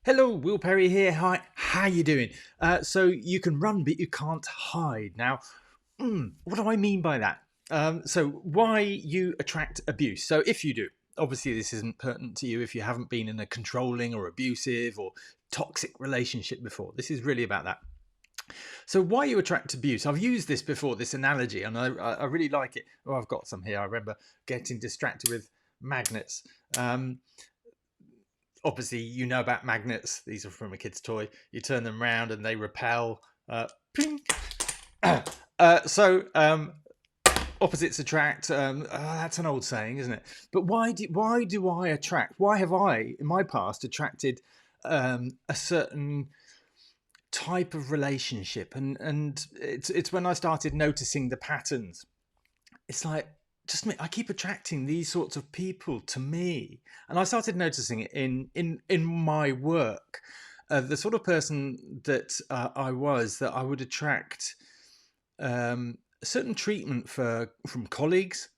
Hello, Will Perry here. Hi, how you doing? So you can run, but you can't hide. Now, what do I mean by that? So why you attract abuse? So if you do, obviously this isn't pertinent to you if you haven't been in a controlling or abusive or toxic relationship before. This is really about that. So why you attract abuse? I've used this before, this analogy, and I really like it. Oh, I've got some here. I remember getting distracted with magnets. Um, Obviously you know about magnets. These are from a kid's toy. You turn them around and they repel. Ping. So opposites attract. That's an old saying, isn't it? But why do I attract? Why have I in my past attracted a certain type of relationship? And it's when I started noticing the patterns. It's like, just me, I keep attracting these sorts of people to me, and I started noticing it in my work. The sort of person that I was, that I would attract a certain treatment from colleagues,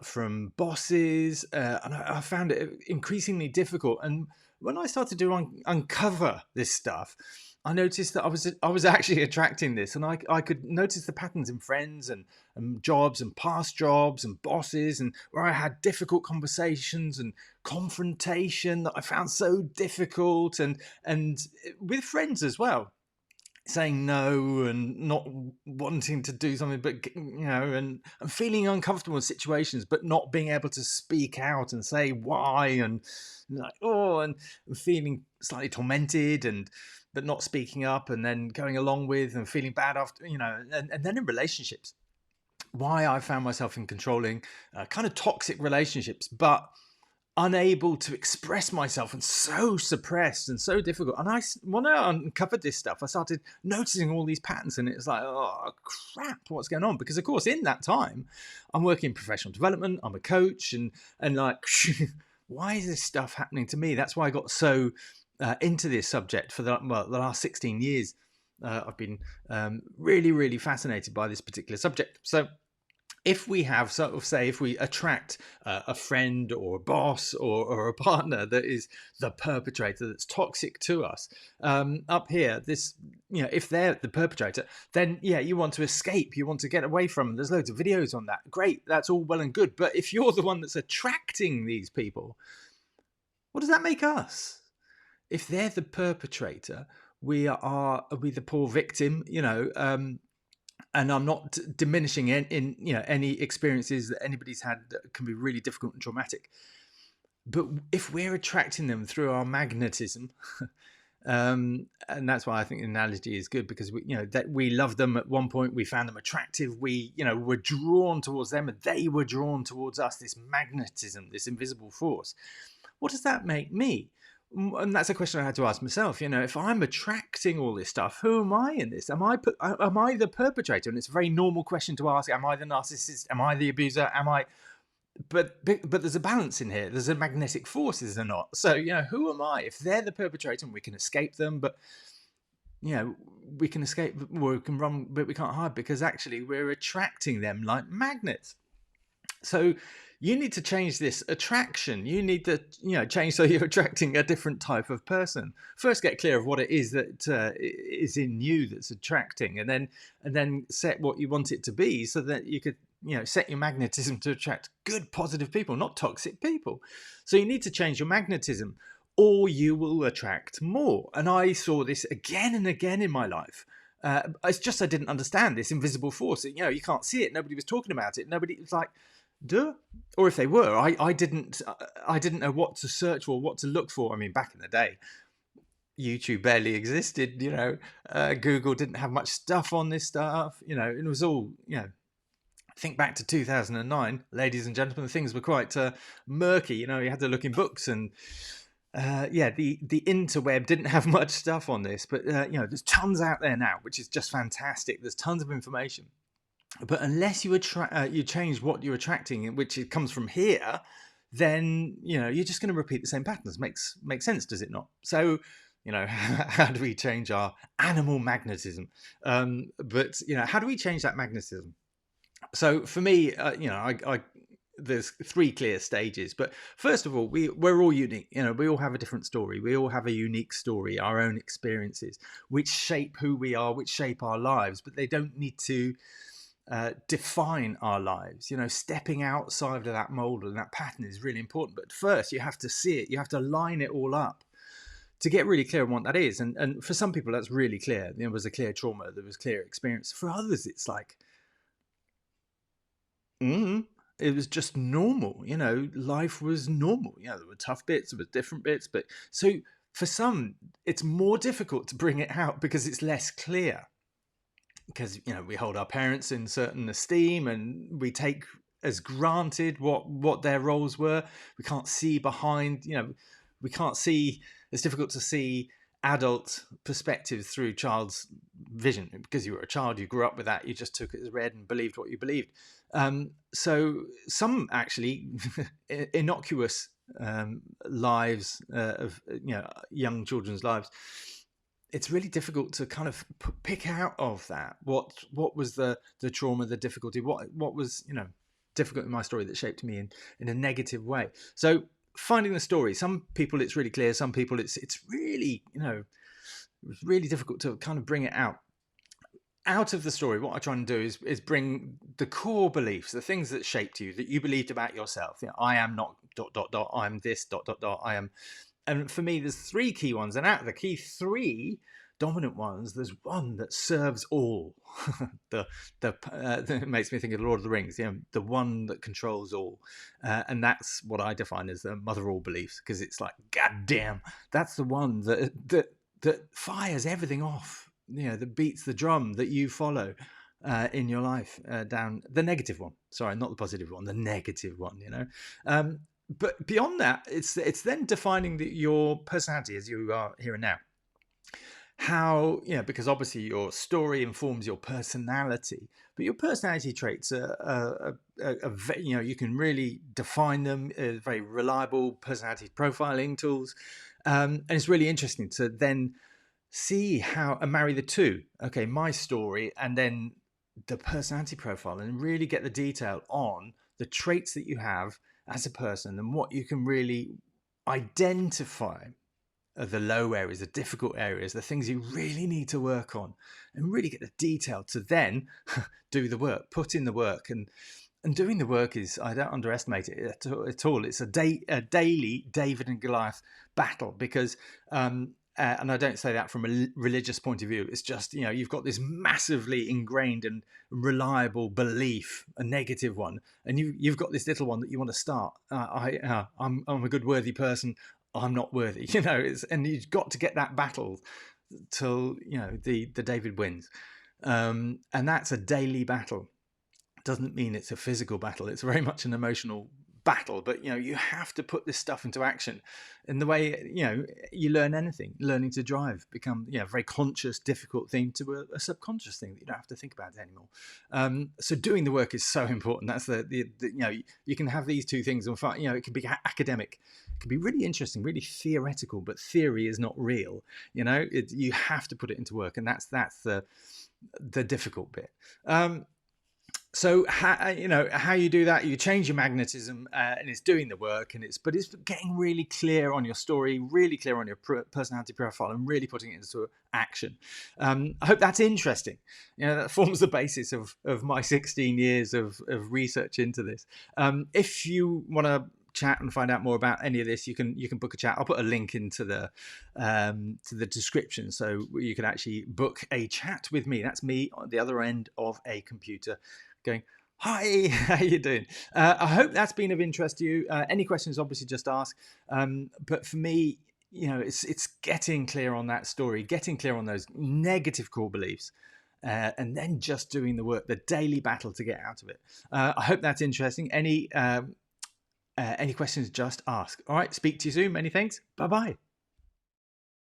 from bosses, and I found it increasingly difficult. And when I started to uncover this stuff, I noticed that I was actually attracting this, and I could notice the patterns in friends and jobs and past jobs and bosses, and where I had difficult conversations and confrontation that I found so difficult, and with friends as well, saying no and not wanting to do something, but and feeling uncomfortable in situations but not being able to speak out and say why, and like, and feeling slightly tormented, and but not speaking up, and then going along with and feeling bad after, and then in relationships, why I found myself in controlling kind of toxic relationships, but unable to express myself, and so suppressed and so difficult. And when I uncovered this stuff, I started noticing all these patterns, and it's like, oh crap, what's going on? Because of course in that time I'm working in professional development, I'm a coach, and like why is this stuff happening to me? That's why I got so into this subject for the last 16 years. I've been really fascinated by this particular subject. So if we have sort of, say, if we attract a friend or a boss or a partner that is the perpetrator, that's toxic to us, up here, this, if they're the perpetrator, then you want to escape, you want to get away from them. There's loads of videos on that. Great, that's all well and good. But if you're the one that's attracting these people, what does that make us? If they're the perpetrator, we the poor victim, and I'm not diminishing in any experiences that anybody's had that can be really difficult and traumatic. But if we're attracting them through our magnetism, and that's why I think the analogy is good, because that we love them at one point, we found them attractive, we were drawn towards them, and they were drawn towards us. This magnetism, this invisible force. What does that make me? And that's a question I had to ask myself. If I'm attracting all this stuff, who am I in this? Am I the perpetrator? And it's a very normal question to ask. Am I the narcissist? Am I the abuser? Am I? But there's a balance in here. There's a magnetic force, is there not? So who am I? If they're the perpetrator, and we can escape them, but we can escape, or we can run, but we can't hide, because actually we're attracting them like magnets. So you need to change this attraction. You need to, change so you're attracting a different type of person. First, get clear of what it is that is in you that's attracting, and then set what you want it to be, so that you could, set your magnetism to attract good, positive people, not toxic people. So you need to change your magnetism, or you will attract more. And I saw this again and again in my life. It's just I didn't understand this invisible force. You can't see it. Nobody was talking about it. Nobody was like, duh. Or if they were, I didn't know what to search for, what to look for. I mean, back in the day, YouTube barely existed. Google didn't have much stuff on this stuff. It was all, think back to 2009, ladies and gentlemen, things were quite murky. You had to look in books, and the interweb didn't have much stuff on this. But there's tons out there now, which is just fantastic. There's tons of information. But unless you change what you're attracting, which it comes from here, then you're just going to repeat the same patterns. Makes sense, does it not? So how do we change our animal magnetism? But how do we change that magnetism? So for me, there's three clear stages. But first of all, we're all unique. We all have a different story. We all have a unique story, our own experiences, which shape who we are, which shape our lives. But they don't need to define our lives. Stepping outside of that mold and that pattern is really important. But first, you have to see it. You have to line it all up to get really clear on what that is. And for some people, that's really clear. There was a clear trauma. There was clear experience. For others, it's like, it was just normal. Life was normal. There were tough bits, there were different bits. But so for some, it's more difficult to bring it out because it's less clear. Because, we hold our parents in certain esteem and we take as granted what their roles were. We can't see behind, we can't see, it's difficult to see adult perspectives through child's vision. Because you were a child, you grew up with that, you just took it as read and believed what you believed. So some actually innocuous lives of young children's lives, it's really difficult to kind of pick out of that what was the trauma, the difficulty, what was difficult in my story that shaped me in a negative way. So finding the story, some people it's really clear, some people it's really really difficult to kind of bring it out of the story. What I try and do is bring the core beliefs, the things that shaped you, that you believed about yourself. I am not ... I'm this ... I am. And for me, there's three key ones. And out of the key three dominant ones, there's one that serves all. It makes me think of the Lord of the Rings, the one that controls all. And that's what I define as the mother of all beliefs, because it's like, God damn, that's the one that fires everything off, that beats the drum that you follow in your life, down the negative one. Sorry, not the positive one, the negative one, But beyond that, it's then defining your personality as you are here and now. How, because obviously your story informs your personality, but your personality traits are you can really define them as very reliable personality profiling tools. And it's really interesting to then see how and marry the two. Okay, my story and then the personality profile, and really get the detail on the traits that you have as a person and what you can really identify the low areas, the difficult areas, the things you really need to work on, and really get the detail to then do the work, put in the work. And doing the work is, I don't underestimate it at all. It's a daily David and Goliath battle, because and I don't say that from a religious point of view. It's just, you've got this massively ingrained and reliable belief, a negative one, and you've got this little one that you want to start. I'm a good, worthy person. I'm not worthy, and you've got to get that battle till, the David wins. And that's a daily battle. Doesn't mean it's a physical battle. It's very much an emotional battle, but you have to put this stuff into action. In the way you learn anything, learning to drive become a very conscious, difficult thing to a subconscious thing that you don't have to think about anymore. So doing the work is so important. That's the you can have these two things and find, it can be academic, it can be really interesting, really theoretical, but theory is not real. You have to put it into work, and that's the difficult bit. So how you do that, you change your magnetism, and it's doing the work, but it's getting really clear on your story, really clear on your personality profile, and really putting it into action. I hope that's interesting. That forms the basis of my 16 years of research into this. If you want to chat and find out more about any of this, you can book a chat. I'll put a link into the to the description, so you can actually book a chat with me. That's me on the other end of a computer going, hi, how you doing? I hope that's been of interest to you. Any questions, obviously just ask. But for me, it's getting clear on that story, getting clear on those negative core beliefs, and then just doing the work, the daily battle to get out of it. I hope that's interesting. Any questions, just ask. All right, speak to you soon. Many thanks. Bye-bye.